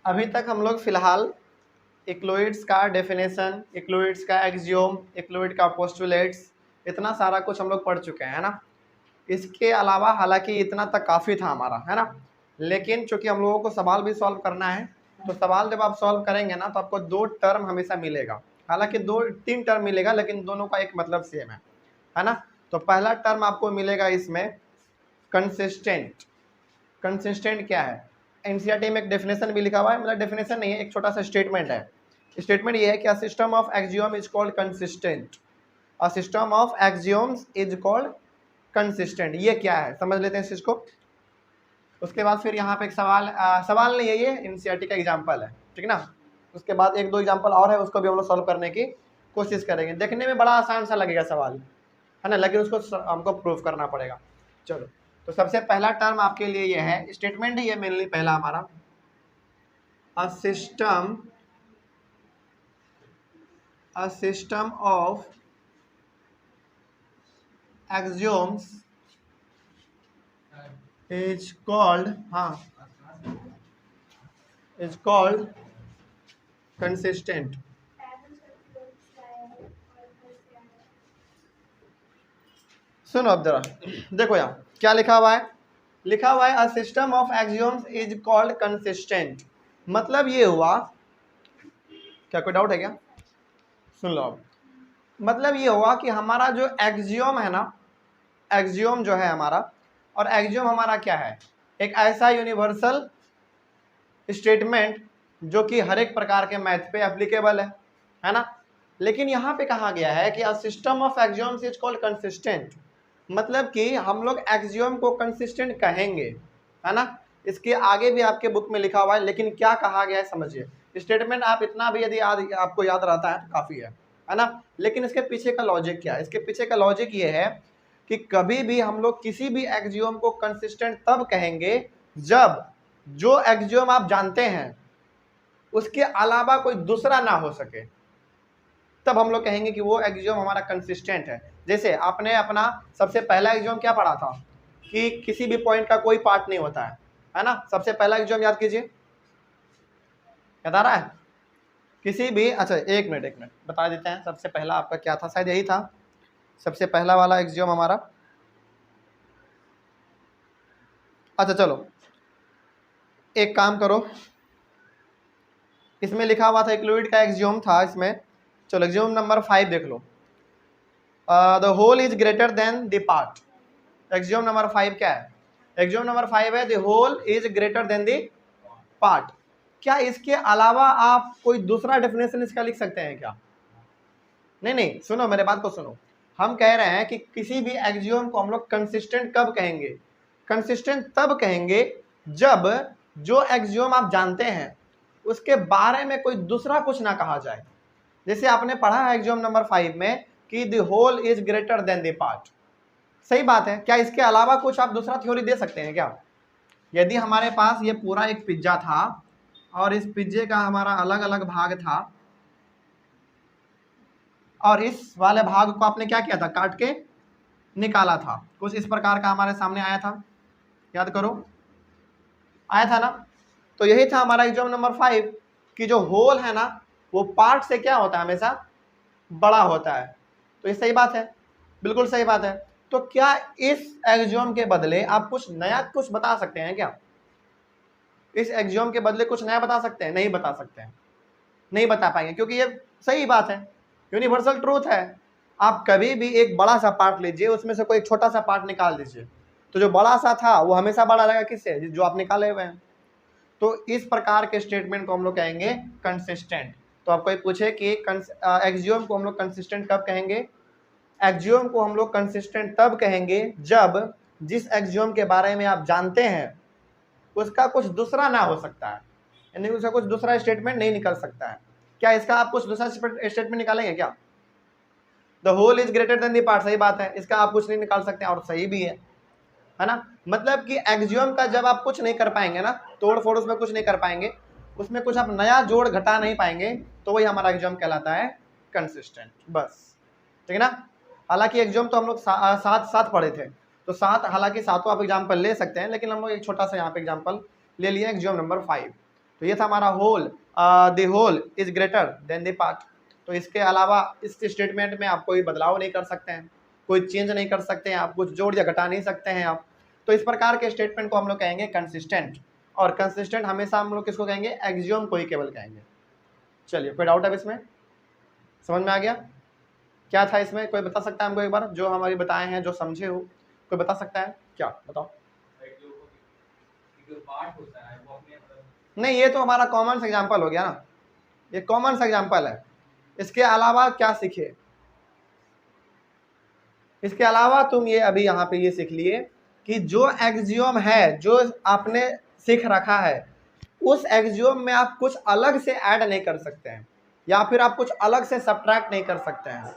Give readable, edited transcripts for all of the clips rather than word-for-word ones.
अभी तक हम लोग फिलहाल इक्लोइड्स का डेफिनेशन, इक्लोइड्स का एक्सियोम, इक्लोइड का पोस्टुलेट्स, इतना सारा कुछ हम लोग पढ़ चुके हैं, है ना। इसके अलावा हालांकि इतना तक काफ़ी था हमारा, है ना। लेकिन चूंकि हम लोगों को सवाल भी सॉल्व करना है, तो सवाल जब आप सॉल्व करेंगे ना, तो आपको 2 टर्म हमेशा मिलेगा। हालांकि 2-3 टर्म मिलेगा, लेकिन दोनों का एक मतलब सेम है ना। तो पहला टर्म आपको मिलेगा इसमें कंसिस्टेंट। कंसिस्टेंट क्या है? एनसीईआरटी में एक डेफिनेशन भी लिखा हुआ है, मतलब डेफिनेशन नहीं है, एक छोटा सा स्टेटमेंट है। स्टेटमेंट ये है कि a system of axiom is called consistent. A system of axioms is called consistent. ये क्या है समझ लेते हैं इस चीज को। उसके बाद फिर यहाँ पे एक सवाल नहीं है, ये एनसीईआरटी का एग्जाम्पल है, ठीक ना। उसके बाद 1-2 एग्जाम्पल और है, उसको भी हम लोग सॉल्व करने की कोशिश करेंगे। देखने में बड़ा आसान सा लगेगा सवाल, है ना, लेकिन उसको हमको प्रूव करना पड़ेगा। चलो, तो सबसे पहला टर्म आपके लिए ये है, स्टेटमेंट ही है मेनली पहला हमारा, a system of axioms is called consistent. सुनो अब जरा, देखो यहाँ क्या लिखा हुआ है। लिखा हुआ है a system of axioms is called consistent. मतलब ये हुआ, क्या कोई डाउट है क्या? सुन लो अब। मतलब ये हुआ कि हमारा जो एक्सियोम है ना, एक्सियोम जो है हमारा, और एक्सियोम हमारा क्या है, एक ऐसा यूनिवर्सल स्टेटमेंट जो कि हर एक प्रकार के मैथ पे एप्लीकेबल है ना। लेकिन यहाँ पे कहा गया है कि a system of axioms is called consistent. मतलब कि हम लोग एक्सियोम को कंसिस्टेंट कहेंगे, है ना। इसके आगे भी आपके बुक में लिखा हुआ है, लेकिन क्या कहा गया है समझिए। स्टेटमेंट आप इतना भी यदि आपको याद रहता है तो काफ़ी है ना। लेकिन इसके पीछे का लॉजिक क्या है? इसके पीछे का लॉजिक ये है कि कभी भी हम लोग किसी भी एक्सियोम को कंसिस्टेंट तब कहेंगे जब जो एक्सियोम आप जानते हैं उसके अलावा कोई दूसरा ना हो सके, तब हम लोग कहेंगे कि वो एक्सियोम हमारा कंसिस्टेंट है। जैसे आपने अपना सबसे पहला एक्सियोम क्या पढ़ा था कि किसी भी पॉइंट का कोई पार्ट नहीं होता है ना। सबसे पहला एक्सियोम याद कीजिए, याद आ रहा है? किसी भी, अच्छा एक मिनट बता देते हैं। सबसे पहला आपका क्या था? शायद यही था सबसे पहला वाला एक्सियोम हमारा। अच्छा चलो एक काम करो, इसमें लिखा हुआ था इक्लोइड का एक्सियोम था इसमें। चलो एक्सियोम नंबर 5 देख लो, the whole is greater than the part. Axiom number 5 क्या है? एक्सियोम नंबर 5 है the whole is greater than the part. क्या इसके अलावा आप कोई दूसरा डेफिनेशन इसका लिख सकते हैं क्या? नहीं, सुनो मेरे बात को सुनो। हम कह रहे हैं कि किसी भी एक्सियोम को हम लोग कंसिस्टेंट कब कहेंगे? कंसिस्टेंट तब कहेंगे जब जो एक्सियोम आप जानते हैं उसके बारे में कोई दूसरा कुछ ना कहा जाए। जैसे आपने पढ़ा है एक्सियोम नंबर 5 में कि the whole is greater than the part. सही बात है। क्या इसके अलावा कुछ आप दूसरा थ्योरी दे सकते हैं क्या? यदि हमारे पास ये पूरा एक पिज्जा था और इस पिज्जे का हमारा अलग अलग भाग था, और इस वाले भाग को आपने क्या किया था? काट के निकाला था। कुछ इस प्रकार का हमारे सामने आया था, याद करो, आया था ना। तो यही था हमारा एक्सियोम नंबर 5 कि जो होल है ना वो पार्ट से क्या होता है? हमेशा बड़ा होता है। तो ये सही बात है, बिल्कुल सही बात है। तो क्या इस एक्सियोम के बदले आप कुछ नया कुछ बता सकते हैं क्या? इस एक्सियोम के बदले कुछ नया बता सकते हैं? नहीं बता सकते हैं, नहीं बता पाएंगे, क्योंकि ये सही बात है, यूनिवर्सल ट्रूथ है। आप कभी भी एक बड़ा सा पार्ट लीजिए, उसमें से कोई एक छोटा सा पार्ट निकाल दीजिए, तो जो बड़ा सा था वो हमेशा बड़ा रहेगा किससे? जो आप निकाले हुए हैं। तो इस प्रकार के स्टेटमेंट को हम लोग कहेंगे कंसिस्टेंट। तो आपको पूछे कि एक्सियोम को हम लोग कंसिस्टेंट कब कहेंगे? एक्सियोम को हम लोग कंसिस्टेंट तब कहेंगे जब जिस एक्सियोम के बारे में आप जानते हैं उसका कुछ दूसरा ना हो सकता है, यानी उसका कुछ दूसरा स्टेटमेंट नहीं निकल सकता है। क्या इसका आप कुछ दूसरा स्टेटमेंट निकालेंगे क्या? The whole is greater than the part, सही बात है, इसका आप कुछ नहीं निकाल सकते, और सही भी है ना। मतलब कि एक्सियोम का जब आप कुछ नहीं कर पाएंगे ना, तोड़ फोड़ उसमें कुछ नहीं कर पाएंगे, उसमें कुछ आप नया जोड़ घटा नहीं पाएंगे, तो वही हमारा एक्सियोम कहलाता है कंसिस्टेंट, बस, ठीक है ना। हालांकि एक्सियोम तो हम लोग सात पढ़े थे, तो हालांकि सातों आप एग्जाम्पल ले सकते हैं, लेकिन हम लोग एक छोटा सा यहाँ पे एग्जाम्पल ले लिया एक्सियोम नंबर 5। तो ये था हमारा whole, the whole is greater than the part. तो इसके अलावा इस स्टेटमेंट में आप कोई बदलाव नहीं कर सकते हैं, कोई चेंज नहीं कर सकते हैं, आप कुछ जोड़ या घटा नहीं सकते हैं आप। तो इस प्रकार के स्टेटमेंट को हम लोग कहेंगे कंसिस्टेंट, और कंसिस्टेंट हमेशा हम लोग किसको कहेंगे, एक्सियोम को ही केवल कहेंगे। चलिए, कोई डाउट है इसमें, समझ में आ गया क्या था इसमें? कोई बता सकता है हमको एक बार, जो हमारी बताए हैं, जो समझे हो, कोई बता सकता है क्या? बताओ। नहीं, ये तो हमारा कॉमन एग्जाम्पल हो गया ना, ये कॉमन एग्जाम्पल है। इसके अलावा क्या सीखे? इसके अलावा तुम ये अभी यहाँ पे ये सीख लिए कि जो एक्सियोम है, जो आपने सीख रखा है, उस एक्सियोम में आप कुछ अलग से ऐड नहीं कर सकते हैं, या फिर आप कुछ अलग से सब्ट्रैक्ट नहीं कर सकते हैं।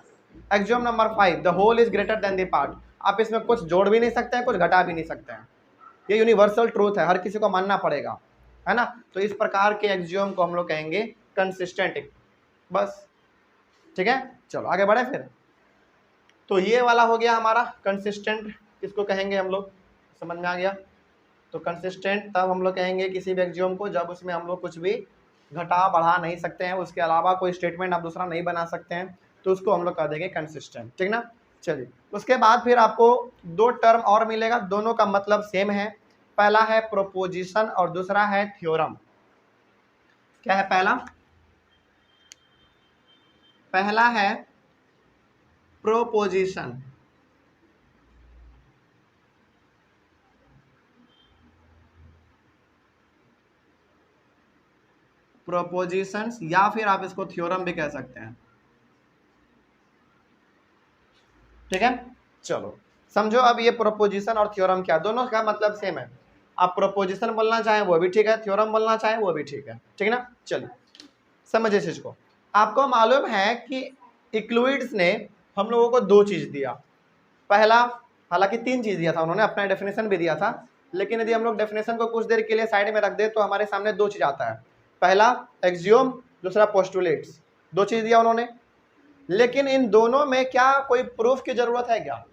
Axiom number 5, the whole is greater than the part, आप इसमें कुछ जोड़ भी नहीं सकते हैं, कुछ घटा भी नहीं सकते हैं। ये यूनिवर्सल ट्रूथ है, हर किसी को मानना पड़ेगा, है ना। तो इस प्रकार के एक्सियोम को हम लोग कहेंगे कंसिस्टेंट, बस, ठीक है। चलो आगे बढ़े फिर। तो ये वाला हो गया हमारा कंसिस्टेंट, किसको कहेंगे हम लोग, समझ में आ गया। तो कंसिस्टेंट तब हम लोग कहेंगे किसी भी एक्सियोम को जब उसमें हम लोग कुछ भी घटा बढ़ा नहीं सकते हैं, उसके अलावा कोई स्टेटमेंट आप दूसरा नहीं बना सकते हैं, तो उसको हम लोग कह देंगे कंसिस्टेंट, ठीक ना। चलिए, उसके बाद फिर आपको दो टर्म और मिलेगा, दोनों का मतलब सेम है। पहला है प्रोपोजिशन और दूसरा है थ्योरम। क्या है पहला? पहला है प्रोपोजिशन, प्रोपोजिशंस, या फिर आप इसको थ्योरम भी कह सकते हैं, ठीक है। चलो समझो, अब ये प्रोपोजिशन और थ्योरम क्या, दोनों का मतलब सेम है। आप प्रोपोजिशन बोलना चाहें वो भी ठीक है, थ्योरम बोलना चाहें वो भी ठीक है, ठीक है ना। चलिए समझिए इस चीज को। आपको मालूम है कि इक्लुइड्स ने हम लोगों को दो चीज दिया। पहला, हालांकि तीन चीज दिया था उन्होंने, अपना डेफिनेशन भी दिया था, लेकिन यदि हम लोग डेफिनेशन को कुछ देर के लिए साइड में रख दे तो हमारे सामने दो चीज आता है। पहला एक्सियोम, दूसरा पोस्टुलेट्स, दो चीज दिया उन्होंने। लेकिन इन दोनों में क्या कोई प्रूफ की जरूरत है क्या?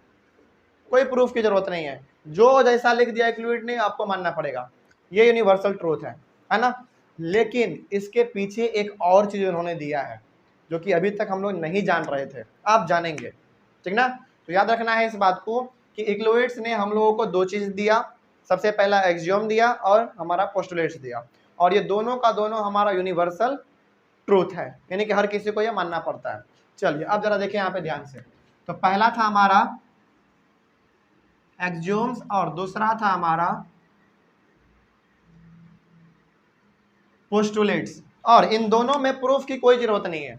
कोई प्रूफ की जरूरत नहीं है, जो जैसा लिख दिया इक्लुइड ने आपको मानना पड़ेगा, ये यूनिवर्सल ट्रूथ है ना। लेकिन इसके पीछे एक और चीज उन्होंने दिया है जो कि अभी तक हम लोग नहीं जान रहे थे, आप जानेंगे, ठीक ना। तो याद रखना है इस बात को कि इक्लुइड्स ने हम लोगों को दो चीज दिया, सबसे पहला एक्सियोम दिया और हमारा पोस्टुलेट्स दिया, और ये दोनों का दोनों हमारा यूनिवर्सल ट्रूथ है, यानी कि हर किसी को यह मानना पड़ता है। चलिए अब जरा देखिए यहाँ पे ध्यान से। तो पहला था हमारा एक्सियोम्स और दूसरा था हमारा पोस्टुलेट्स, और इन दोनों में प्रूफ की कोई जरूरत नहीं है,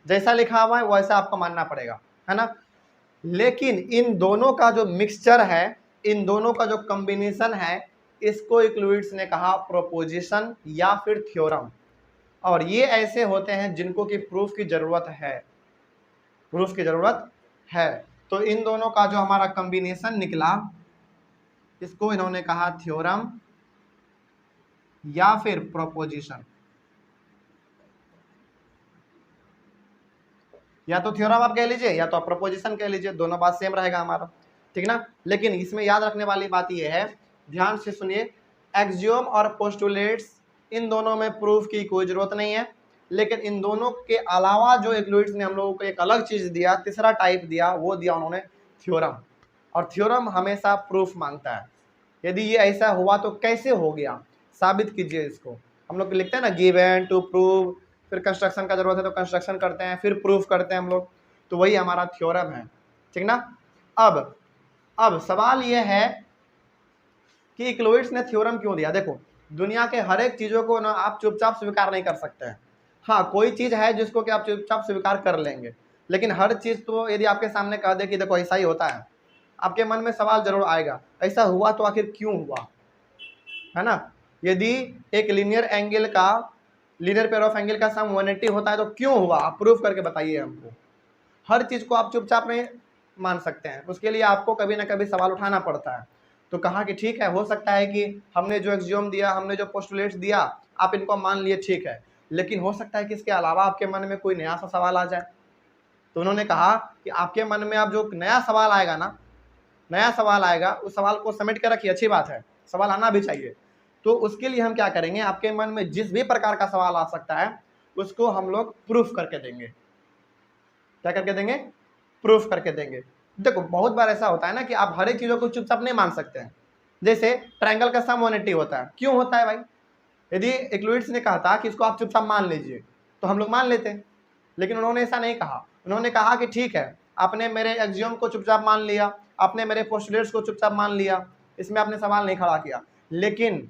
जैसा लिखा हुआ है वैसा आपको मानना पड़ेगा, है ना। लेकिन इन दोनों का जो मिक्सचर है, इन दोनों का जो कॉम्बिनेशन है, इसको इक्लुइड्स ने कहा प्रोपोजिशन या फिर थ्योरम। और ये ऐसे होते हैं जिनको की प्रूफ की जरूरत है, प्रूफ की जरूरत है। तो इन दोनों का जो हमारा कॉम्बिनेशन निकला, इसको इन्होंने कहा थ्योरम या फिर प्रोपोजिशन, या तो थ्योरम आप कह लीजिए या तो आप प्रोपोजिशन कह लीजिए, दोनों बात सेम रहेगा हमारा, ठीक ना। लेकिन इसमें याद रखने वाली बात यह है, ध्यान से सुनिए, एक्सियोम और पोस्टुलेट्स, इन दोनों में प्रूफ की कोई जरूरत नहीं है। लेकिन इन दोनों के अलावा जो इक्लुइड्स ने हम लोगों को एक अलग चीज दिया, तीसरा टाइप दिया, वो दिया उन्होंने थ्योरम। और थ्योरम हमेशा प्रूफ मांगता है। यदि ये ऐसा हुआ तो कैसे हो गया, साबित कीजिए इसको। हम लोग लिखते हैं ना गिवन टू प्रूव, फिर कंस्ट्रक्शन का जरूरत है तो कंस्ट्रक्शन करते हैं, फिर प्रूफ करते हैं हम लोग, तो वही हमारा थ्योरम है, ठीक ना। अब सवाल ये है कि इक्लुइड्स ने थ्योरम क्यों दिया। देखो, दुनिया के हर एक चीजों को ना आप चुपचाप स्वीकार नहीं कर सकते हैं। हाँ, कोई चीज है जिसको कि आप चुपचाप स्वीकार कर लेंगे, लेकिन हर चीज तो यदि आपके सामने कह दे कि देखो ऐसा ही होता है, आपके मन में सवाल जरूर आएगा, ऐसा हुआ तो आखिर क्यों हुआ, है ना। यदि एक लीनियर एंगल का, लीनियर पेयर ऑफ एंगल का सम 180 होता है तो क्यों हुआ, आप प्रूफ करके बताइए हमको। हर चीज को आप चुपचाप नहीं मान सकते हैं, उसके लिए आपको कभी ना कभी सवाल उठाना पड़ता है। तो कहा कि ठीक है, हो सकता है कि हमने जो एक्सियोम दिया, हमने जो पोस्टुलेट्स दिया, आप इनको मान लिए, ठीक है, लेकिन हो सकता है कि इसके अलावा आपके मन में कोई नया सा सवाल आ जाए। तो उन्होंने कहा कि आपके मन में अब जो नया सवाल आएगा ना, नया सवाल आएगा, उस सवाल को समेट के रखिए, अच्छी बात है, सवाल आना भी चाहिए, तो उसके लिए हम क्या करेंगे, आपके मन में जिस भी प्रकार का सवाल आ सकता है उसको हम लोग प्रूफ करके देंगे। क्या करके देंगे? प्रूफ करके देंगे। देखो बहुत बार ऐसा होता है ना कि आप हर एक चीजों को चुपचाप नहीं मान सकते हैं। जैसे ट्रायंगल का सम 180 होता है, क्यों होता है भाई? यदि एक्लुइड्स ने कहा था कि इसको आप चुपचाप मान लीजिए तो हम लोग मान लेते हैं, लेकिन उन्होंने ऐसा नहीं कहा। उन्होंने कहा कि ठीक है, आपने मेरे एक्सियम को चुपचाप मान लिया, आपने मेरे पोस्टुलेट्स को चुपचाप मान लिया, इसमें आपने सवाल नहीं खड़ा किया, लेकिन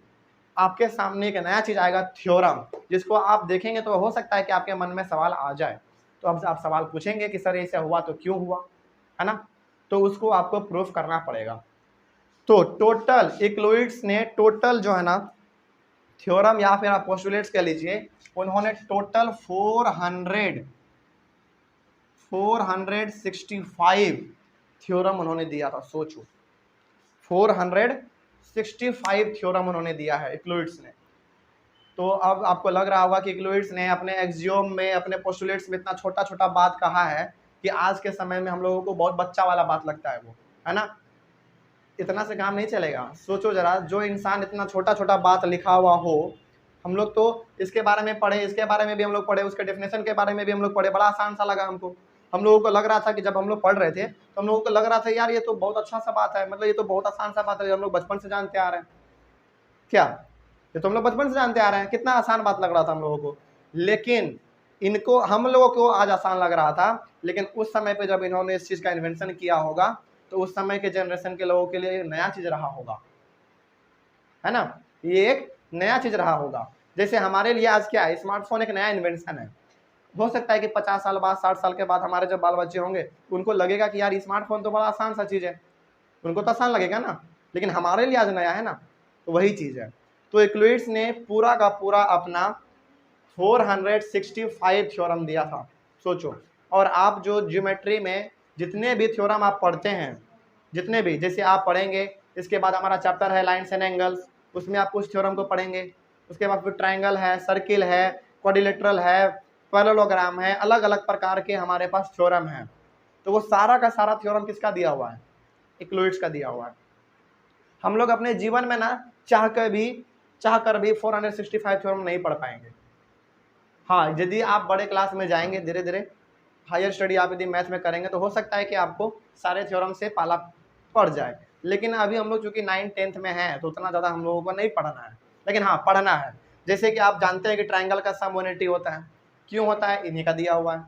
आपके सामने एक नया चीज आएगा, थ्योरम, जिसको आप देखेंगे तो हो सकता है कि आपके मन में सवाल आ जाए। तो अब आप सवाल पूछेंगे कि सर ऐसा हुआ तो क्यों हुआ, है ना? तो उसको आपको प्रूफ करना पड़ेगा। तो टोटल एक्लुइड्स ने टोटल जो है ना थ्योरम या फिर आप पोस्टुलेट्स कह लीजिए, उन्होंने टोटल 465 थ्योरम उन्होंने दिया था। सोचो 465 थ्योरम उन्होंने दिया है एक्लुइड्स ने। तो अब आपको लग रहा होगा कि एक्लुइड्स ने अपने एक्सियोम में, अपने पोस्टुलेट्स में इतना छोटा छोटा बात कहा है कि आज के समय में हम लोगों को बहुत बच्चा वाला बात लगता है वो, है ना? इतना से काम नहीं चलेगा। सोचो जरा, जो इंसान इतना छोटा छोटा बात लिखा हुआ हो, हम लोग तो इसके बारे में पढ़े, इसके बारे में भी हम लोग पढ़े, उसके डेफिनेशन के बारे में भी हम लोग पढ़े, बड़ा आसान सा लगा हमको। हम लोगों को लग रहा था कि जब हम लोग पढ़ रहे थे तो हम लोगों को लग रहा था यार ये तो बहुत अच्छा सा बात है, मतलब ये तो बहुत आसान सा बात है, हम लोग बचपन से जानते आ रहे हैं। क्या ये तो हम लोग बचपन से जानते आ रहे हैं, कितना आसान बात लग रहा था हम लोगों को। लेकिन इनको, हम लोगों को आज आसान लग रहा था, लेकिन उस समय पे जब इन्होंने इस चीज का इन्वेंशन किया होगा तो उस समय के जनरेशन के लोगों के लिए नया चीज रहा होगा, है ना? ये एक नया चीज रहा होगा। जैसे हमारे लिए आज क्या है, स्मार्टफोन एक नया इन्वेंशन है। हो सकता है कि 50 साल बाद, 60 साल के बाद हमारे जब बाल बच्चे होंगे उनको लगेगा कि यार स्मार्टफोन तो बड़ा आसान सा चीज है, उनको तो आसान लगेगा ना, लेकिन हमारे लिए आज नया है ना। तो वही चीज है। तो एक्लुइड्स ने पूरा का पूरा अपना 465 थ्योरम दिया था, सोचो। और आप जो ज्योमेट्री में जितने भी थ्योरम आप पढ़ते हैं, जितने भी, जैसे आप पढ़ेंगे, इसके बाद हमारा चैप्टर है लाइन्स एंड एंगल्स, उसमें आप कुछ थ्योरम को पढ़ेंगे। उसके बाद फिर ट्रायंगल है, सर्किल है, क्वाड्रिलेटरल है, पैरेललोग्राम है, अलग अलग प्रकार के हमारे पास थ्योरम है। तो वो सारा का सारा थ्योरम किसका दिया हुआ है? एक्लुइड्स का दिया हुआ है। हम लोग अपने जीवन में ना चाह कर भी 465 थ्योरम नहीं पढ़ पाएंगे। हाँ, यदि आप बड़े क्लास में जाएंगे, धीरे धीरे हायर स्टडी आप यदि मैथ में करेंगे तो हो सकता है कि आपको सारे थ्योरम से पाला पड़ जाए। लेकिन अभी हम लोग चूंकि 9th 10th में हैं तो उतना ज़्यादा हम लोगों को नहीं पढ़ना है, लेकिन हाँ पढ़ना है। जैसे कि आप जानते हैं कि ट्राइंगल का सम 180 होता है, क्यों होता है? इन्हीं का दिया हुआ है।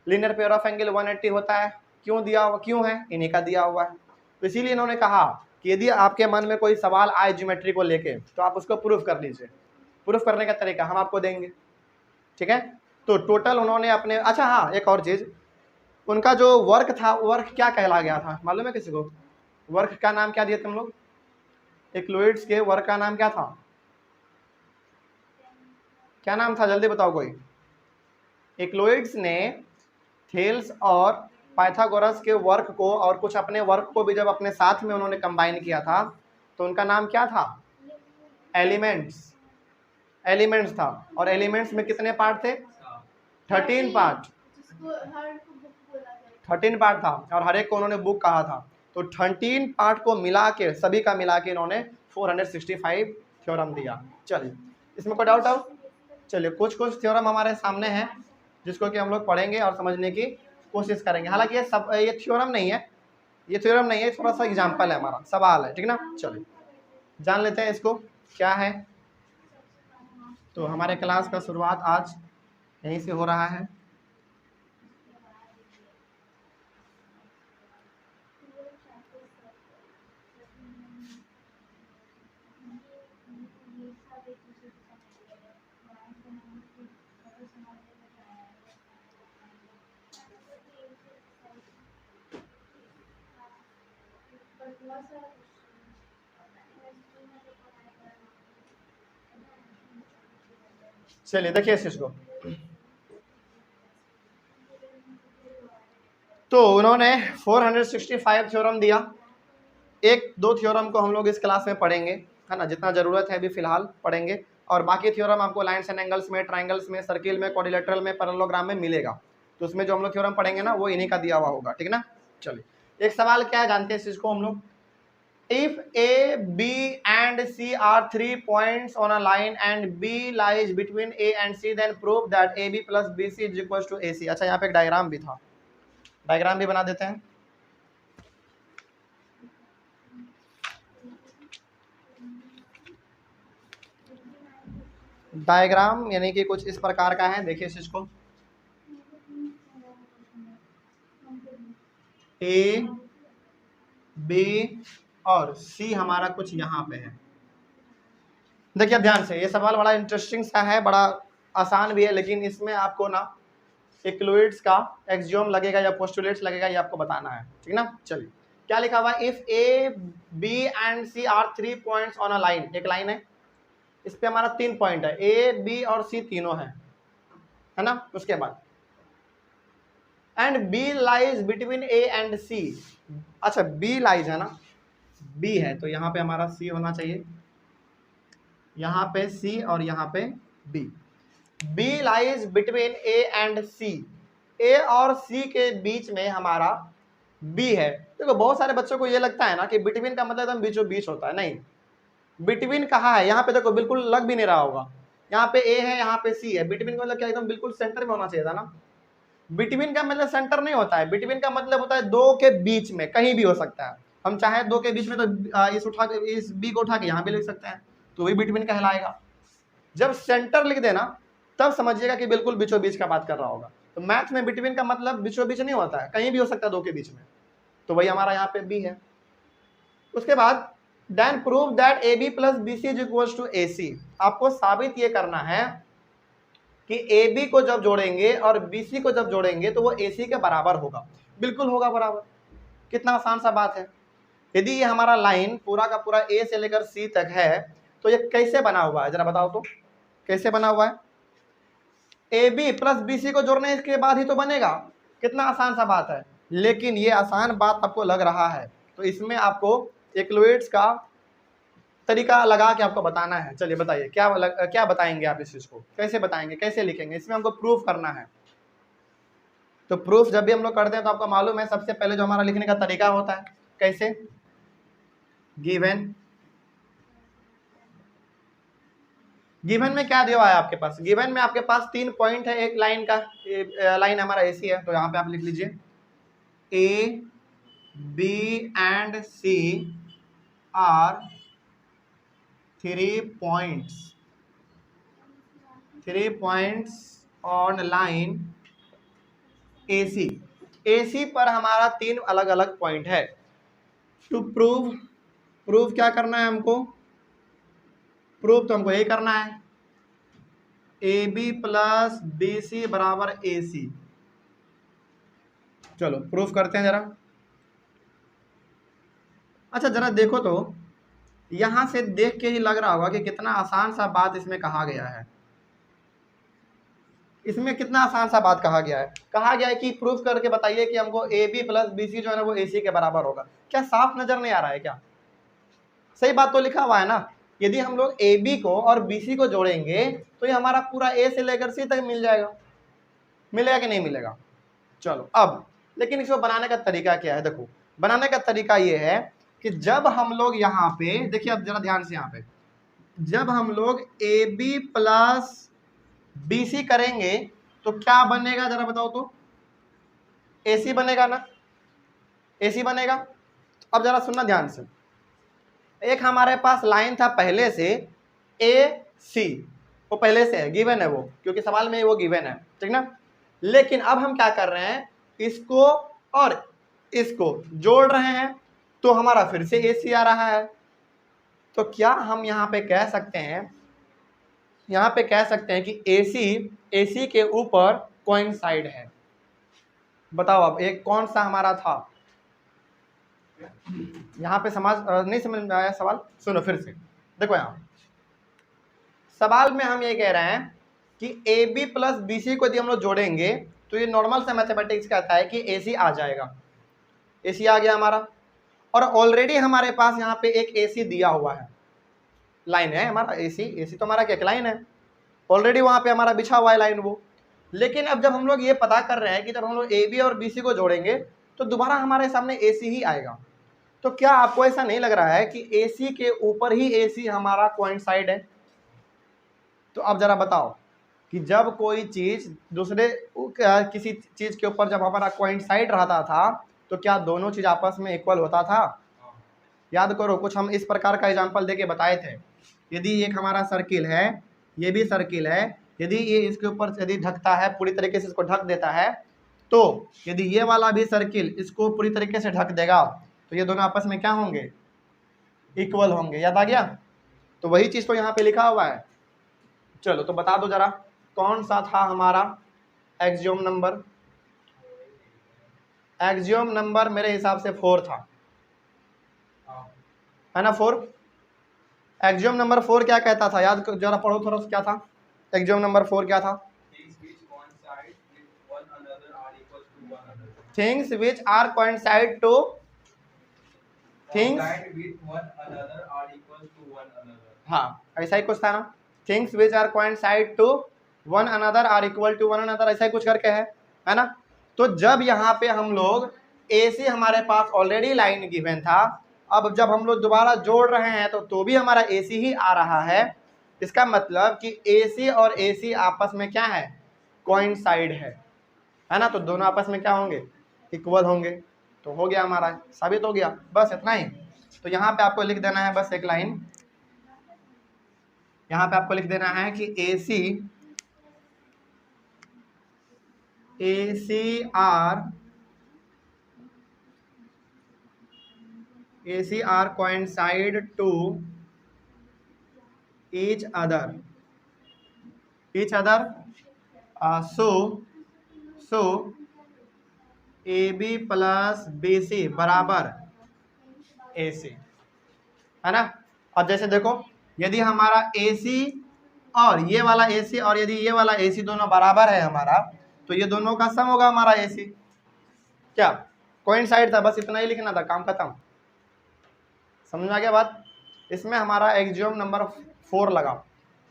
लीनियर पेयर ऑफ एंगल 180 होता है, क्यों दिया हुआ, क्यों है? इन्हीं का दिया हुआ है। तो इसीलिए इन्होंने कहा कि यदि आपके मन में कोई सवाल आए ज्योमेट्री को लेके तो आप उसको प्रूफ कर लीजिए। प्रूफ करने का तरीका हम आपको देंगे, ठीक है? तो टोटल उन्होंने अपने, अच्छा हाँ एक और चीज, उनका जो वर्क था, वर्क क्या कहला गया था मालूम है किसी को? वर्क का नाम क्या दिए तुम लोग? एक्लुइड्स के वर्क का नाम क्या था? क्या नाम था, जल्दी बताओ कोई। एक्लुइड्स ने थेल्स और पाइथागोरस के वर्क को और कुछ अपने वर्क को भी जब अपने साथ में उन्होंने कंबाइन किया था तो उनका नाम क्या था? एलिमेंट्स था। और एलिमेंट्स में कितने पार्ट थे? 13 पार्ट। 13 पार्ट था और हर एक को उन्होंने बुक कहा था। तो 13 पार्ट को मिला के, सभी का मिला के इन्होंने 465 थ्योरम दिया। चलिए, इसमें कोई डाउट हो? चलिए, कुछ थ्योरम हमारे सामने हैं जिसको कि हम लोग पढ़ेंगे और समझने की कोशिश करेंगे। हालांकि ये थ्योरम नहीं है, ये थ्योरम नहीं है, थोड़ा सा एग्जाम्पल है, हमारा सवाल है, ठीक ना? चलिए जान लेते हैं इसको क्या है। तो हमारे क्लास का शुरुआत आज यहीं से हो रहा है। चलिए देखिए इस चीज को। तो उन्होंने 465 थ्योरम दिया। एक दो थ्योरम को हम लोग इस क्लास में पढ़ेंगे, है ना, जितना जरूरत है अभी फिलहाल पढ़ेंगे। और बाकी थ्योरम आपको लाइन्स एंड एंगल्स में, ट्राइंगल्स में, सर्किल में, क्वाड्रिलेटरल में, पैरेललोग्राम में मिलेगा। तो उसमें जो हम लोग थ्योरम पढ़ेंगे ना वो इन्हीं का दिया हुआ होगा, ठीक ना? चलिए, एक सवाल क्या है जानते हैं इस चीज को हम लोग? If A, B and C are 3 points on a line and B lies between A and C, then prove that AB plus BC is equals to AC। अच्छा, यहाँ पे एक डायग्राम भी था, डायग्राम भी बना देते हैं। डायग्राम यानी कि कुछ इस प्रकार का है, देखिए इस चीज को, A, B और C हमारा कुछ यहाँ पे है। देखिए अब ध्यान से, ये सवाल बड़ा इंटरेस्टिंग सा है, बड़ा आसान भी है, लेकिन इसमें आपको ना इक्लुइड्स का एक्सियोम लगेगा या पोस्टुलेट्स लगेगा, ये आपको बताना है, ठीक ना। चलिए क्या लिखा हुआ है, if A, B and C are 3 points on a line, एक लाइन है, इस पे हमारा 3 पॉइंट है, A, B और C तीनों है ना। उसके बाद and B lies between A and C। अच्छा, B लाइज है ना, B है तो यहाँ पे हमारा C होना चाहिए, यहाँ पे C और यहाँ पे B। B lies between A and C, A और C के बीच में हमारा B है। देखो बहुत सारे बच्चों को ये लगता है ना कि बिटवीन का मतलब एकदम बीचों बीच होता है, नहीं, बिटवीन कहाँ है, यहाँ पे देखो बिल्कुल लग भी नहीं रहा होगा, यहाँ पे A है, यहाँ पे C है, बिटवीन का मतलब क्या, एकदम बिल्कुल सेंटर में होना चाहिए था ना। बिटवीन का मतलब सेंटर नहीं होता है, बिटवीन का मतलब होता है दो के बीच में, कहीं भी हो सकता है। हम चाहे दो के बीच में तो इस B को उठा के यहाँ पे लिख सकते हैं, तो वही बिटवीन कहलाएगा। जब सेंटर लिख देना तब समझिएगा कि बिल्कुल बीचों बीच का बात कर रहा होगा। तो मैथ में बिटवीन का मतलब बीचों बीच नहीं होता है, कहीं भी हो सकता है दो के बीच में, तो वही हमारा यहाँ पे B है। उसके बाद then prove that AB plus BC is equals to AC। आपको साबित ये करना है कि AB को जब जोड़ेंगे और BC को जब जोड़ेंगे तो वो AC के बराबर होगा, बिल्कुल होगा बराबर। कितना आसान सा बात है। यदि ये हमारा लाइन पूरा का पूरा A से लेकर C तक है तो ये कैसे बना हुआ है, जरा बताओ तो कैसे बना हुआ है। AB प्लस BC को जोड़ने के बाद ही तो बनेगा, कितना आसान सा बात है। लेकिन ये आसान बात आपको लग रहा है तो इसमें आपको इक्लुइड्स का तरीका लगा के आपको बताना है। चलिए बताइए क्या बताएंगे आप इस चीज को, कैसे बताएंगे, कैसे लिखेंगे, इसमें हमको प्रूफ करना है। तो प्रूफ जब भी हम लोग करते हैं तो आपको मालूम है सबसे पहले जो हमारा लिखने का तरीका होता है, कैसे, गिवन में क्या दिया हुआ है आपके पास, गिवन में आपके पास 3 पॉइंट है, एक लाइन का, लाइन हमारा AC है, तो यहाँ पे आप लिख लीजिए A, B and C are 3 points on line AC पर हमारा 3 अलग अलग पॉइंट है। टू प्रूव क्या करना है हमको, प्रूफ तो हमको यही करना है, AB प्लस BC बराबर AC। चलो प्रूफ करते हैं जरा। अच्छा जरा देखो तो, यहां से देख के ही लग रहा होगा कि कितना आसान सा बात इसमें कहा गया है। इसमें कितना आसान सा बात कहा गया है, कहा गया है कि प्रूफ करके बताइए कि हमको AB प्लस BC जो है ना वो AC के बराबर होगा। क्या साफ नजर नहीं आ रहा है क्या, सही बात तो लिखा हुआ है ना। यदि हम लोग AB को और BC को जोड़ेंगे तो ये हमारा पूरा A से लेकर C तक मिल जाएगा, मिलेगा कि नहीं मिलेगा। चलो अब लेकिन इसको बनाने का तरीका क्या है, देखो बनाने का तरीका ये है कि जब हम लोग यहाँ पे देखिए, अब जरा ध्यान से, यहाँ पे जब हम लोग AB प्लस BC करेंगे तो क्या बनेगा, जरा बताओ तो, AC बनेगा ना, AC बनेगा। अब जरा सुनना ध्यान से, एक हमारे पास लाइन था पहले से AC, वो पहले से है, गिवन है वो, क्योंकि सवाल में वो गिवन है, ठीक ना। लेकिन अब हम क्या कर रहे हैं, इसको और इसको जोड़ रहे हैं तो हमारा फिर से AC आ रहा है। तो क्या हम यहाँ पे कह सकते हैं, यहाँ पे कह सकते हैं कि AC के ऊपर कोइंसाइड है। बताओ अब एक कौन सा हमारा था, यहाँ पे नहीं समझ में आया सवाल, सुनो फिर से देखो। यहाँ सवाल में हम ये कह रहे हैं कि AB प्लस BC को यदि हम लोग जोड़ेंगे तो ये नॉर्मल से मैथमेटिक्स कहता है कि AC आ जाएगा, AC आ गया हमारा। और ऑलरेडी हमारे पास यहाँ पे एक AC दिया हुआ है, लाइन है हमारा AC तो हमारा क्या लाइन है, ऑलरेडी वहाँ पे हमारा बिछा हुआ है लाइन वो। लेकिन अब जब हम लोग ये पता कर रहे हैं कि जब हम लोग AB और BC को जोड़ेंगे तो दोबारा हमारे सामने AC ही आएगा। तो क्या आपको ऐसा नहीं लग रहा है कि AC के ऊपर ही AC हमारा कोइंसाइड है? तो अब जरा बताओ कि जब कोई चीज दूसरे किसी चीज के ऊपर जब हमारा कोइंसाइड रहता था तो क्या दोनों चीज आपस में इक्वल होता था? याद करो, कुछ हम इस प्रकार का एग्जांपल देके बताए थे। यदि एक हमारा सर्किल है, ये भी सर्किल है, यदि ये इसके ऊपर यदि ढकता है, पूरी तरीके से इसको ढक देता है, तो यदि ये वाला भी सर्किल इसको पूरी तरीके से ढक देगा तो ये दोनों आपस में क्या होंगे? इक्वल होंगे। याद आ गया? तो वही चीज तो यहाँ पे लिखा हुआ है। चलो तो बता दो जरा, कौन सा था हमारा एक्सियोम नंबर? एक्सियोम नंबर मेरे हिसाब से 4 था, है ना? 4। एक्सियोम नंबर 4 क्या कहता था? याद जरा पढ़ो थोड़ा सा, क्या था एक्सियोम नंबर 4? क्या था? Things which are coincide to things, हाँ ऐसा ही कुछ था ना, things which are coincide to one another are equal to one another, ऐसा ही कुछ करके है ना? तो जब यहाँ पे हम लोग AC हमारे पास ऑलरेडी लाइन गिवन था, अब जब हम लोग दोबारा जोड़ रहे हैं तो भी हमारा AC ही आ रहा है। इसका मतलब कि AC और AC आपस में क्या है? कोइंसाइड है ना? तो दोनों आपस में क्या होंगे? इक्वल होंगे। तो हो गया हमारा, साबित हो गया। बस इतना ही। तो यहाँ पे आपको लिख देना है बस एक लाइन, यहाँ पे आपको लिख देना है कि AC are coincide to each other so AB plus BC बराबर AC, है ना? अब जैसे देखो, यदि हमारा AC और ये वाला AC और यदि ये वाला AC दोनों बराबर है हमारा, तो ये दोनों का सम होगा हमारा AC। क्या कोइंसाइड था? बस इतना ही लिखना था, काम खत्म। समझ में आ गया बात? इसमें हमारा एक्सियोम नंबर 4 लगा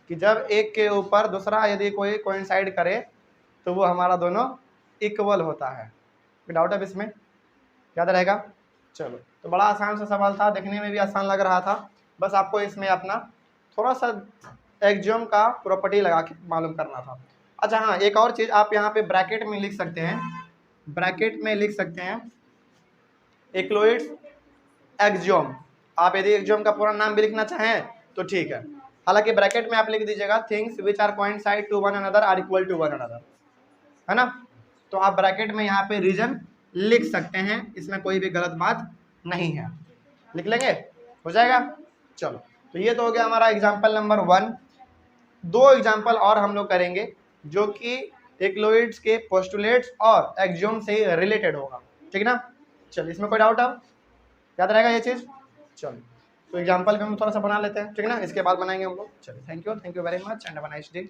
कि जब एक के ऊपर दूसरा यदि कोई कोइंसाइड करे तो वो हमारा दोनों इक्वल होता है। कोई डाउट है इसमें? याद रहेगा? चलो, तो बड़ा आसान सा सवाल था, देखने में भी आसान लग रहा था। बस आपको इसमें अपना थोड़ा सा एक्सियोम का प्रॉपर्टी लगा के मालूम करना था। अच्छा हाँ, एक और चीज़ आप यहाँ पे ब्रैकेट में लिख सकते हैं, ब्रैकेट में लिख सकते हैं इक्लोइड्स एक्सियोम। आप यदि एक्सियोम का पूरा नाम भी लिखना चाहें तो ठीक है, हालांकि ब्रैकेट में आप लिख दीजिएगा things which are coincide to one another are equal to one another, है ना? तो आप ब्रैकेट में यहाँ पे रीजन लिख सकते हैं, इसमें कोई भी गलत बात नहीं है। लिख लेंगे, हो जाएगा। चलो, तो ये तो हो गया हमारा एग्जाम्पल नंबर 1। 2 एग्जाम्पल और हम लोग करेंगे जो कि इक्लोइड्स के पोस्टुलेट्स और एक्सियोम से रिलेटेड होगा, ठीक ना? चलिए, इसमें कोई डाउट अब याद रहेगा ये चीज़? चलो, तो एग्जाम्पल भी हम थोड़ा सा बना लेते हैं, ठीक है ना? इसके बाद बनाएंगे हम लोग। चलिए, thank you very much and have a nice day.